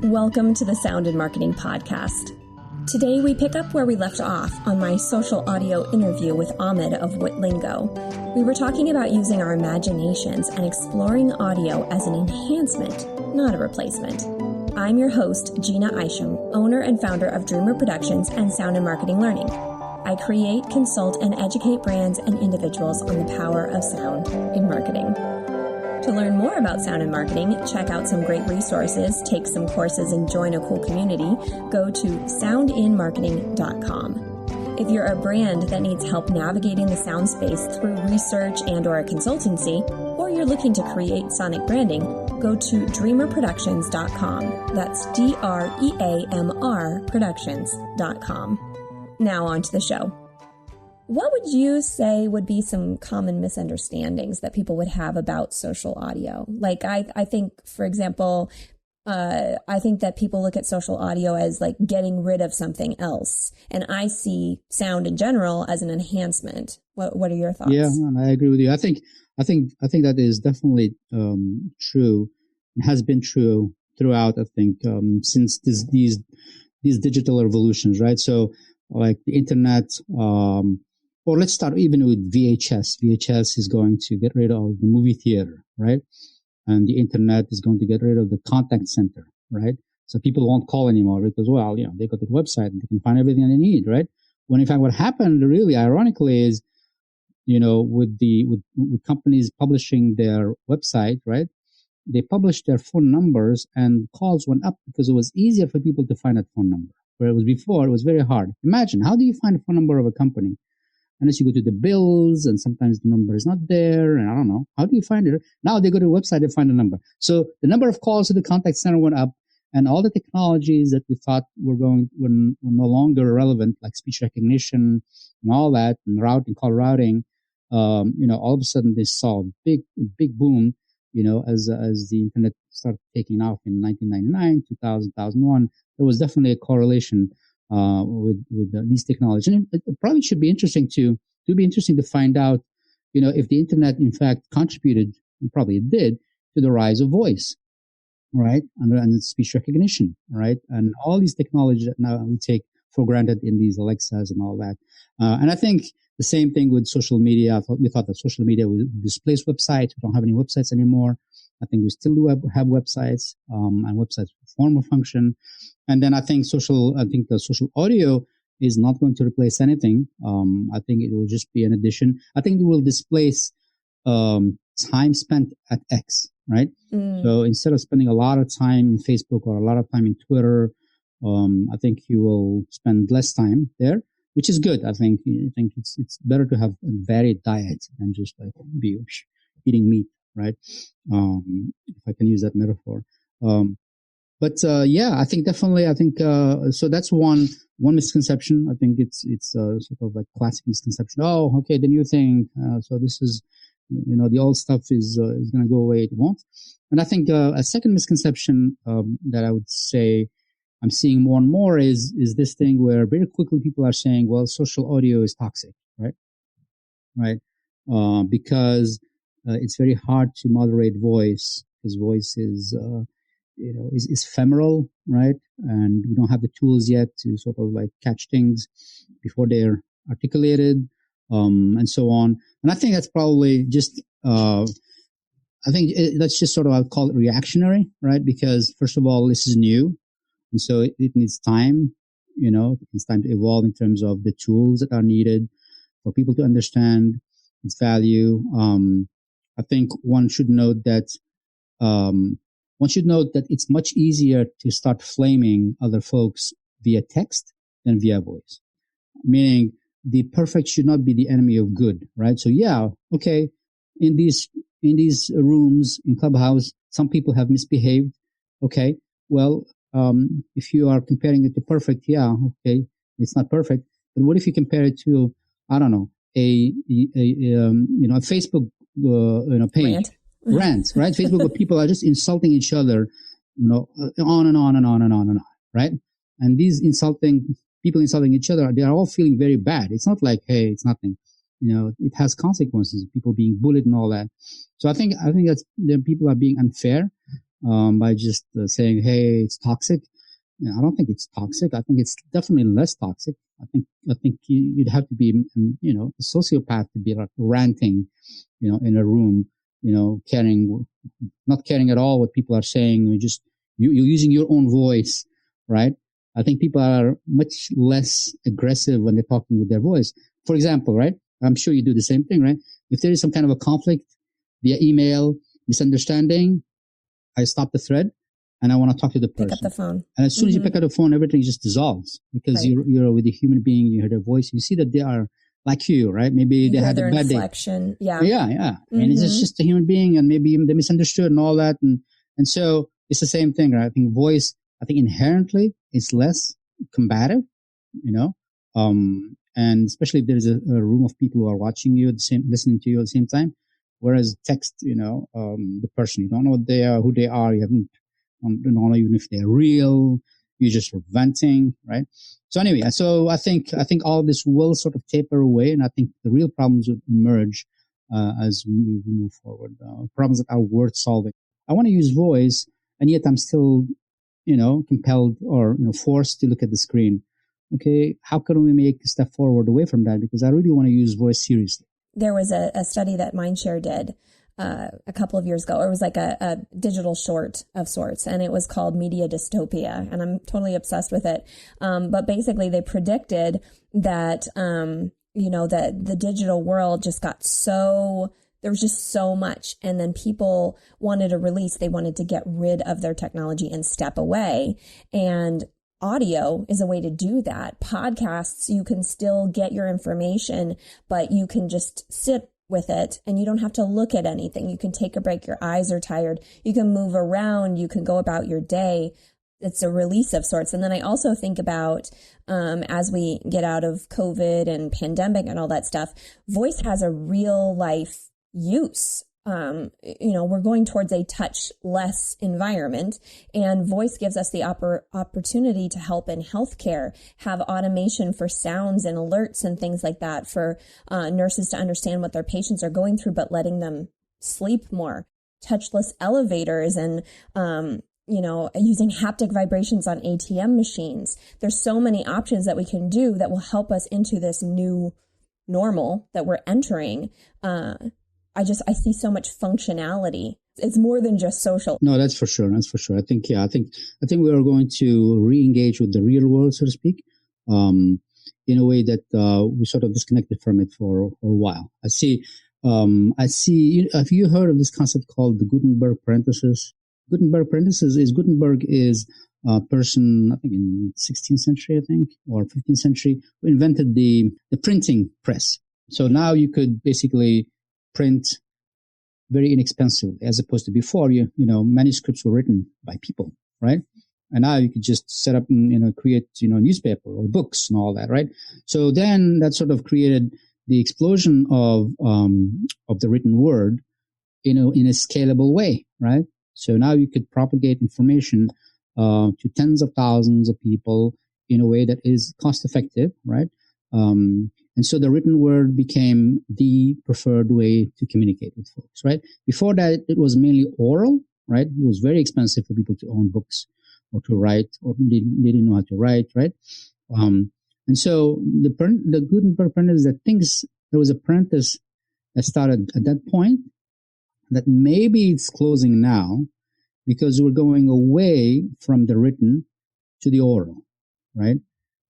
Welcome to the Sound in Marketing Podcast. Today we pick up where we left off on my social audio interview with Ahmed of Witlingo. We were talking about using our imaginations and exploring audio as an enhancement, not a replacement. I'm your host, Jeanna Isham, owner and founder of Dreamr Productions and Sound in Marketing Learning. I create, consult, and educate brands and individuals on the power of sound in marketing. To learn more about sound in marketing, check out some great resources, take some courses, and join a cool community, go to soundinmarketing.com. If you're a brand that needs help navigating the sound space through research and/or a consultancy, or you're looking to create sonic branding, go to dreamrproductions.com. That's DREAMR Productions.com. Now on to the show. What would you say would be some common misunderstandings that people would have about social audio? Like, I think, for example, I think that people look at social audio as like getting rid of something else. And I see sound in general as an enhancement. What are your thoughts? Yeah, I agree with you. I think that is definitely true. It has been true throughout, I think, since these digital revolutions, right? So like the internet, or let's start even with VHS. VHS is going to get rid of the movie theater, right? And the internet is going to get rid of the contact center, right? So people won't call anymore because, well, they go to the website and they can find everything they need, right? When in fact what happened really ironically is, with companies publishing their website, right? They published their phone numbers and calls went up because it was easier for people to find that phone number. Where it was before, it was very hard. Imagine, how do you find a phone number of a company? Unless you go to the bills and sometimes the number is not there and I don't know. How do you find it? Now they go to a website and find the number. So the number of calls to the contact center went up and all the technologies that we thought were no longer relevant, like speech recognition and all that and call routing, all of a sudden they saw a big boom, as the internet started taking off in 1999, 2000, 2001. There was definitely a correlation with these technologies. And it probably should be interesting to find out, if the internet in fact contributed, and probably it did, to the rise of voice, right? And speech recognition, right? And all these technologies that now we take for granted in these Alexas and all that. And I think the same thing with social media. We thought that social media would displace websites. We don't have any websites anymore. I think we still do have websites, and websites perform a function. And then I think the social audio is not going to replace anything. I think it will just be an addition. I think it will displace time spent at X, right? So instead of spending a lot of time in Facebook or a lot of time in Twitter, I think you will spend less time there, which is good. I think it's better to have a varied diet than just like be eating meat, right? If I can use that metaphor. I think definitely. So that's one misconception. I think it's sort of like classic misconception. Oh, okay, the new thing. So this is, the old stuff is going to go away. It won't. And I think a second misconception that I would say I'm seeing more and more is this thing where very quickly people are saying, well, social audio is toxic, right? Right, because it's very hard to moderate voice because voice is ephemeral, right? And we don't have the tools yet to sort of like catch things before they're articulated, and so on. And I think that's probably just, that's just sort of, I'll call it reactionary, right? Because first of all, this is new. And so it needs time, it's time to evolve in terms of the tools that are needed for people to understand its value. I think one should note that it's much easier to start flaming other folks via text than via voice. Meaning the perfect should not be the enemy of good, right? So yeah, okay, in these rooms in Clubhouse, some people have misbehaved. Okay, well, if you are comparing it to perfect, yeah, okay, it's not perfect. But what if you compare it to, I don't know, a Facebook, page. Rants, right? Facebook, where people are just insulting each other, on and on and on and on and on, right? And these people insulting each other, they are all feeling very bad. It's not like, hey, it's nothing. It has consequences, people being bullied and all that. So I think people are being unfair. by just saying, "Hey, it's toxic." I don't think it's toxic. I think it's definitely less toxic. I think you'd have to be, a sociopath to be like ranting, in a room, not caring at all what people are saying. You're using your own voice, right? I think people are much less aggressive when they're talking with their voice. For example, right? I'm sure you do the same thing, right? If there is some kind of a conflict via email, misunderstanding, I stop the thread and I want to talk to the person. Pick up the phone. And as soon as you pick up the phone, everything just dissolves because you're with a human being, you hear their voice, you see that they are like you, right? Maybe they had a bad inflection. day. Yeah. And it's just a human being and maybe they misunderstood and all that. And so it's the same thing, right? I think voice, inherently it's less combative, and especially if there's a room of people who are watching you listening to you at the same time. Whereas text, the person, you don't know what they are, who they are, you don't know even if they're real, you're just venting, right? So anyway, so I think all this will sort of taper away, and I think the real problems would emerge as we move forward. Problems that are worth solving. I want to use voice, and yet I'm still, compelled or forced to look at the screen. Okay, how can we make a step forward away from that? Because I really want to use voice seriously. There was a study that Mindshare did a couple of years ago. It was like a digital short of sorts, and it was called Media Dystopia, and I'm totally obsessed with it. But basically, they predicted that, that the digital world just got there was just so much, and then people wanted a release. They wanted to get rid of their technology and step away, and audio is a way to do that. Podcasts, you can still get your information, but you can just sit with it and you don't have to look at anything. You can take a break. Your eyes are tired. You can move around. You can go about your day. It's a release of sorts. And then I also think about, as we get out of COVID and pandemic and all that stuff, voice has a real life use. We're going towards a touch-less environment, and voice gives us the opportunity to help in healthcare, have automation for sounds and alerts and things like that for nurses to understand what their patients are going through, but letting them sleep more. Touchless elevators and, using haptic vibrations on ATM machines. There's so many options that we can do that will help us into this new normal that we're entering. I see so much functionality. It's more than just social. No, that's for sure. I think we are going to re-engage with the real world, so to speak, in a way that we sort of disconnected from it for a while. I see. Have you heard of this concept called the Gutenberg parenthesis? Gutenberg is a person, I think in 16th century, or 15th century, who invented the printing press. So now you could basically print very inexpensively, as opposed to before, manuscripts were written by people, right? And now you could just set up and, create, newspaper or books and all that, right? So then that sort of created the explosion of the written word, in a scalable way, right? So now you could propagate information to tens of thousands of people in a way that is cost effective, right? And so the written word became the preferred way to communicate with folks, right? Before that, it was mainly oral, right? It was very expensive for people to own books or to write, or they didn't know how to write, right? And so the Gutenberg apprentice there was a apprentice that started at that point that maybe it's closing now because we're going away from the written to the oral, right?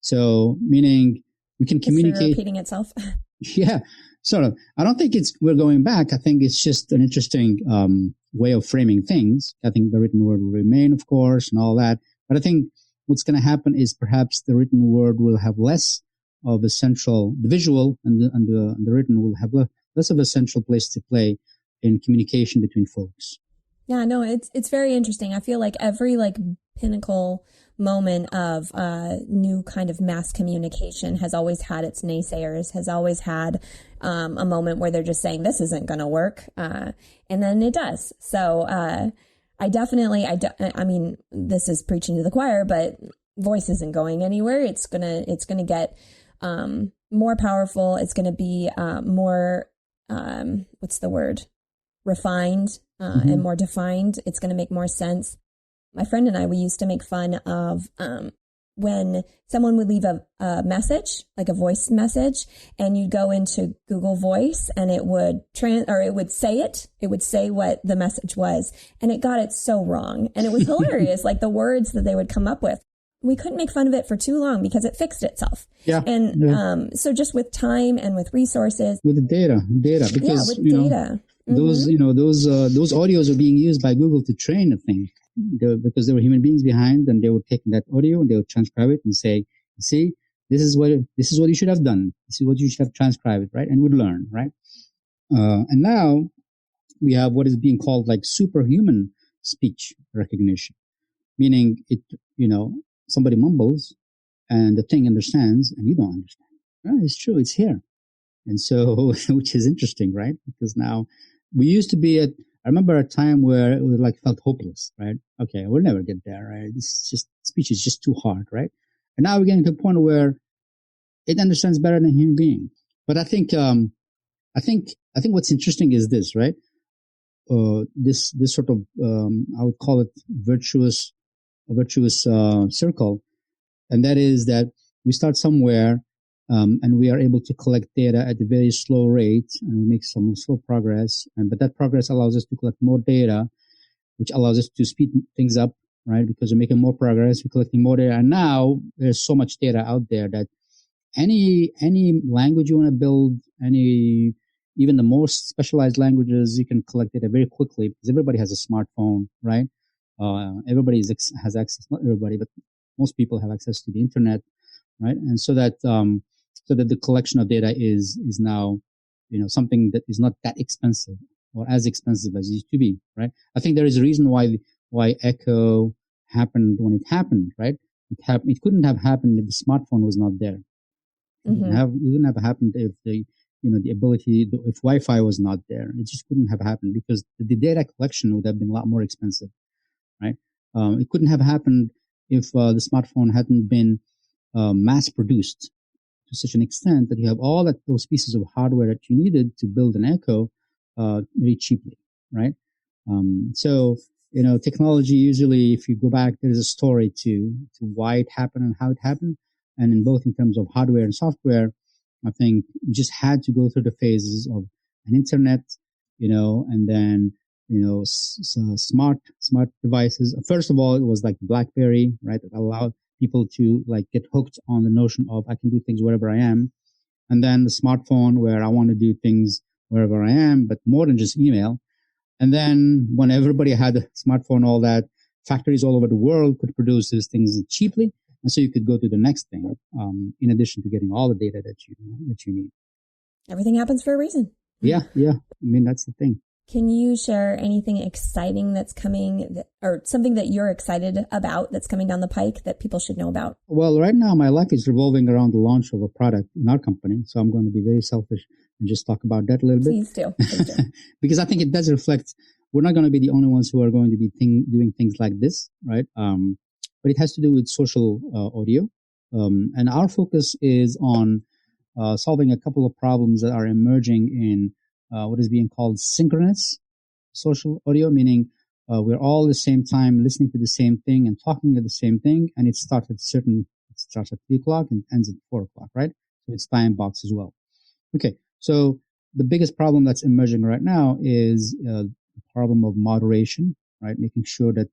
So meaning we can communicate. Repeating itself. Yeah, sort of. I don't think we're going back. I think it's just an interesting way of framing things. I think the written word will remain, of course, and all that. But I think what's going to happen is perhaps the written word will have less of a central, the visual and the written will have less of a central place to play in communication between folks. Yeah, no, it's very interesting. I feel like every pinnacle moment of new kind of mass communication has always had its naysayers, has always had a moment where they're just saying this isn't going to work, and then it does. So I mean, this is preaching to the choir, but voice isn't going anywhere. It's gonna get more powerful. It's gonna be more what's the word? refined and more defined. It's going to make more sense. My friend and I, we used to make fun of when someone would leave a message, like a voice message, and you'd go into Google Voice and it would it would say it. It would say what the message was, and it got it so wrong. And it was hilarious, like the words that they would come up with. We couldn't make fun of it for too long because it fixed itself. Yeah. And so just with time and with resources. With the data, because, data. Those audios are being used by Google to train a thing. Because there were human beings behind, and they would take that audio and they would transcribe it and say, "You see, this is what you should have done. This is what you should have transcribed, right?" And would learn, right? And now we have what is being called like superhuman speech recognition, meaning somebody mumbles and the thing understands and you don't understand. Right? It's true, it's here, and so which is interesting, right? Because now we used to be I remember a time where it was like felt hopeless, right? Okay, we'll never get there, right? Speech is just too hard, right? And now we're getting to a point where it understands better than a human being. But I think what's interesting is this, right? This sort of I would call it a virtuous circle, and that is that we start somewhere. And we are able to collect data at a very slow rate, and we make some slow progress. But that progress allows us to collect more data, which allows us to speed things up, right? Because we're making more progress, we're collecting more data. And now there's so much data out there that any language you want to build, even the most specialized languages, you can collect data very quickly because everybody has a smartphone, right? Everybody has access, not everybody, but most people have access to the internet, right? And so that the collection of data is now, something that is not that expensive or as expensive as it used to be, right? I think there is a reason why Echo happened when it happened, right? It couldn't have happened if the smartphone was not there. It wouldn't have happened if if Wi-Fi was not there. It just couldn't have happened because the data collection would have been a lot more expensive, right? It couldn't have happened if the smartphone hadn't been mass produced to such an extent that you have all those pieces of hardware that you needed to build an Echo very cheaply, right? So technology usually, if you go back, there's a story to why it happened and how it happened, and in terms of hardware and software, I think we just had to go through the phases of an internet, and then smart devices. First of all, it was like BlackBerry, right? That allowed people to like get hooked on the notion of I can do things wherever I am. And then the smartphone where I want to do things wherever I am, but more than just email. And then when everybody had a smartphone, all that, factories all over the world could produce these things cheaply. And so you could go to the next thing, in addition to getting all the data that you need. Everything happens for a reason. Yeah. I mean, that's the thing. Can you share anything exciting that's coming or something that you're excited about that's coming down the pike that people should know about? Well, right now my life is revolving around the launch of a product in our company. So I'm going to be very selfish and just talk about that a little bit. Please do. Because I think it does reflect, we're not going to be the only ones who are going to be doing things like this, right? But it has to do with social audio. And our focus is on solving a couple of problems that are emerging in what is being called synchronous social audio, meaning we're all at the same time listening to the same thing and talking at the same thing, and it starts at 3 o'clock and ends at 4 o'clock, right? So it's time box as well. Okay, so the biggest problem that's emerging right now is the problem of moderation, right? Making sure that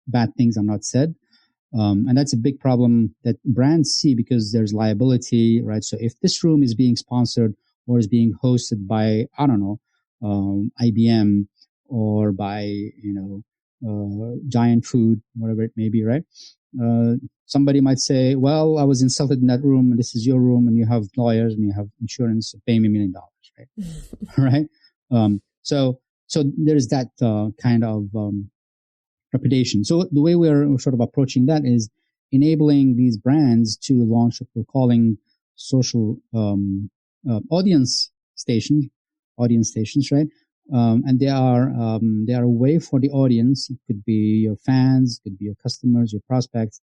bad things are not said. And that's a big problem that brands see because there's liability, right? So if this room is being sponsored or is being hosted by, I don't know, IBM or by, Giant Food, whatever it may be, right? Somebody might say, well, I was insulted in that room and this is your room and you have lawyers and you have insurance, so pay me $1 million, right? right? So there's that kind of reputation. So the way we're sort of approaching that is enabling these brands to launch what we're calling social audience stations, right? And they are a way for the audience. It could be your fans, it could be your customers, your prospects,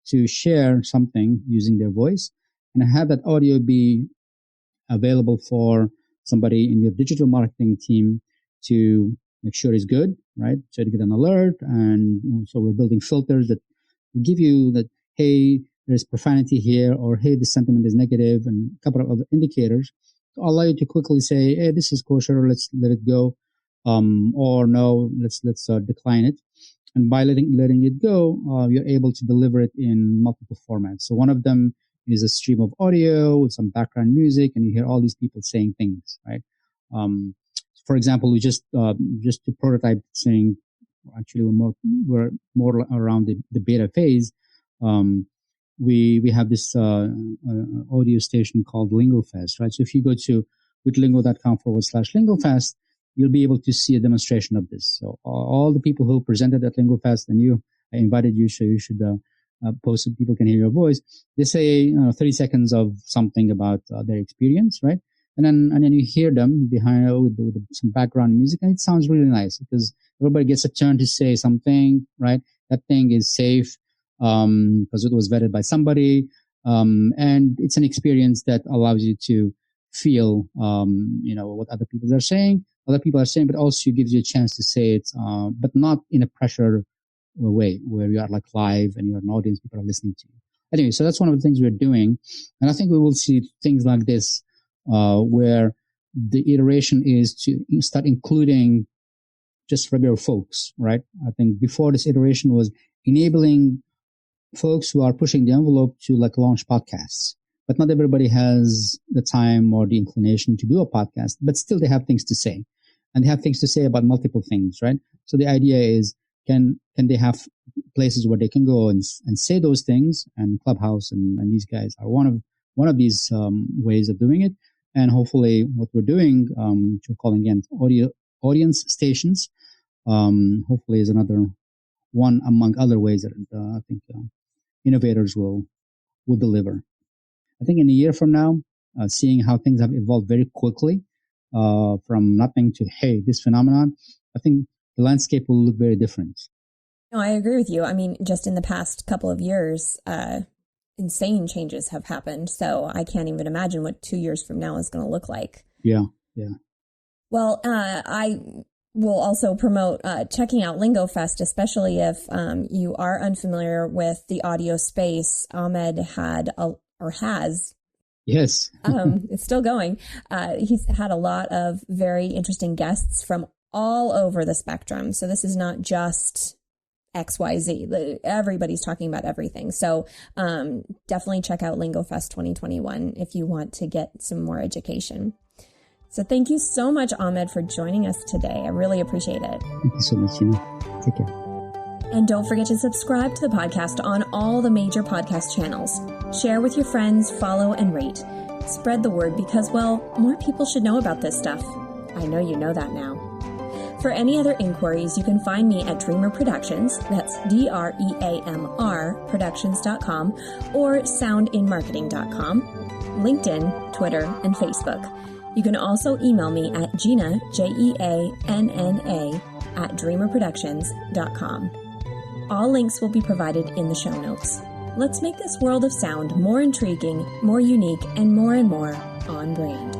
to share something using their voice and have that audio be available for somebody in your digital marketing team to make sure it's good, right? So to get an alert. And so we're building filters that give you that, hey, there's profanity here, or hey, this sentiment is negative, and a couple of other indicators to allow you to quickly say, hey, this is kosher, let's let it go, or no, let's decline it. And by letting it go, you're able to deliver it in multiple formats. So one of them is a stream of audio with some background music, and you hear all these people saying things, right? For example, we just to prototype saying, actually we're more around the beta phase. We have this audio station called LingoFest, right? So if you go to withlingo.com/LingoFest, you'll be able to see a demonstration of this. So all the people who presented at LingoFest, and I invited you, so you should post so people can hear your voice. They say 30 seconds of something about their experience, right? And then you hear them behind with some background music, and it sounds really nice because everybody gets a turn to say something, right? That thing is safe because it was vetted by somebody, and it's an experience that allows you to feel, what other people are saying, but also gives you a chance to say it, but not in a pressure way where you are like live and you're an audience, people are listening to you. Anyway, so that's one of the things we're doing, and I think we will see things like this. Where the iteration is to start including just regular folks, right? I think before this iteration was enabling folks who are pushing the envelope to like launch podcasts, but not everybody has the time or the inclination to do a podcast, but still they have things to say, and they have things to say about multiple things, right? So the idea is, can they have places where they can go and say those things, and Clubhouse and these guys are one of these ways of doing it. And hopefully what we're doing, which we're calling again audience stations, hopefully is another one among other ways that I think innovators will deliver. I think in a year from now, seeing how things have evolved very quickly from nothing to, hey, this phenomenon, I think the landscape will look very different. No, I agree with you. I mean, just in the past couple of years, insane changes have happened. So I can't even imagine what 2 years from now is going to look like. Yeah. Well, I will also promote checking out LingoFest, especially if you are unfamiliar with the audio space. Ahmed has. Yes. It's still going. He's had a lot of very interesting guests from all over the spectrum. So this is not just XYZ. Everybody's talking about everything. So definitely check out LingoFest 2021 if you want to get some more education. So thank you so much, Ahmed, for joining us today. I really appreciate it. Thank you so much, Jeanna. Take care. And don't forget to subscribe to the podcast on all the major podcast channels. Share with your friends, follow, and rate. Spread the word because, well, more people should know about this stuff. I know you know that now. For any other inquiries, you can find me at Dreamr Productions, that's DREAMR Productions.com, or soundinmarketing.com, LinkedIn, Twitter, and Facebook. You can also email me at Jeanna, Jeanna, at dreamrproductions.com. All links will be provided in the show notes. Let's make this world of sound more intriguing, more unique, and more on brand.